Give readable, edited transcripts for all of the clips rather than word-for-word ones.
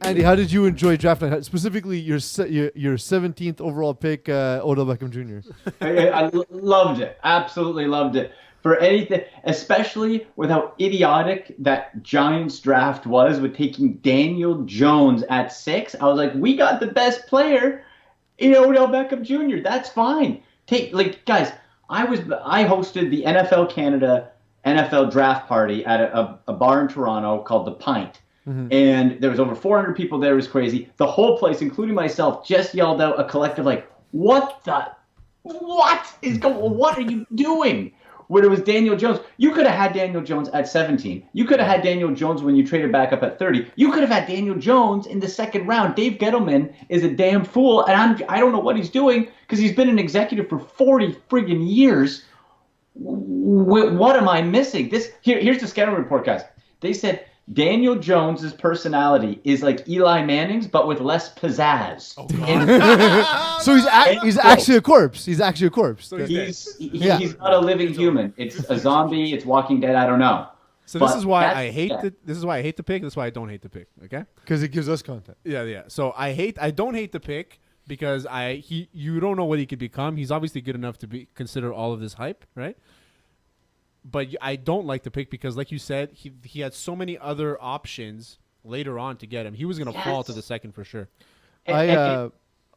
Andy, how did you enjoy draft night? Specifically, your 17th overall pick, Odell Beckham Jr. I loved it. Absolutely loved it. For anything, especially with how idiotic that Giants draft was with taking Daniel Jones at 6. I was like, we got the best player in Odell Beckham Jr. That's fine. Guys, I hosted the NFL Canada NFL draft party at a bar in Toronto called The Pint. Mm-hmm. And there was over 400 people there. It was crazy. The whole place, including myself, just yelled out a collective like, what are you doing? When it was Daniel Jones, you could have had Daniel Jones at 17. You could have had Daniel Jones when you traded back up at 30. You could have had Daniel Jones in the second round. Dave Gettleman is a damn fool, and I don't know what he's doing because he's been an executive for 40 friggin' years. What am I missing? Here's the scouting report, guys. They said Daniel Jones's personality is like Eli Manning's, but with less pizzazz. Oh, so he's actually a corpse. He's actually a corpse. So he's not a living human. It's a zombie. It's Walking Dead. I don't know. So this is why I hate the pick. This is why I don't hate the pick. Okay. Because it gives us content. Yeah. So I don't hate the pick because you don't know what he could become. He's obviously good enough to be consider all of this hype, right? But I don't like the pick because, like you said, he had so many other options later on to get him. He was going to fall to the second for sure. I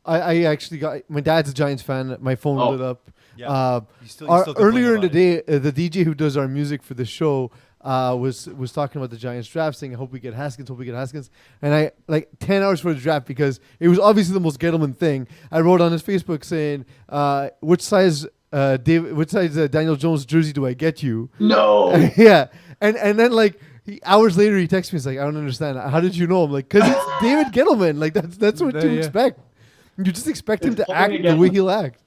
actually got my dad's a Giants fan. My phone lit up. Yeah. Earlier in the day, the DJ who does our music for the show was talking about the Giants draft, saying, "I hope we get Haskins. And I 10 hours for the draft because it was obviously the most Gettleman thing. I wrote on his Facebook saying, "Which size?" Which size Daniel Jones jersey do I get you? No. Yeah. And then hours later he texts me. He's like, I don't understand. How did you know? I'm like, because it's David Gettleman. Like that's what you expect. You just expect him to act the way he'll act.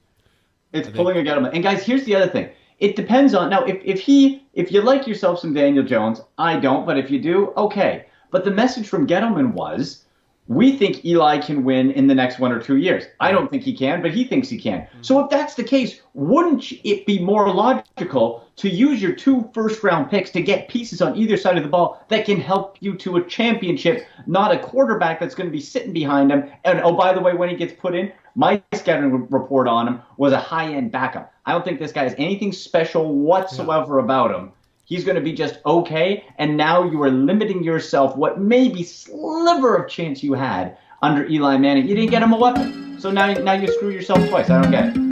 It's pulling a Gettleman. And guys, here's the other thing. It depends on now if you like yourself some Daniel Jones, I don't, but if you do, okay. But the message from Gettleman was, we think Eli can win in the next 1 or 2 years. I don't think he can, but he thinks he can. So if that's the case, wouldn't it be more logical to use your 2 first-round picks to get pieces on either side of the ball that can help you to a championship, not a quarterback that's going to be sitting behind him? And, oh, by the way, when he gets put in, my scouting report on him was a high-end backup. I don't think this guy has anything special whatsoever about him. He's going to be just okay, and now you are limiting yourself what maybe sliver of chance you had under Eli Manning. You didn't get him a weapon, so now you screw yourself twice. I don't get it.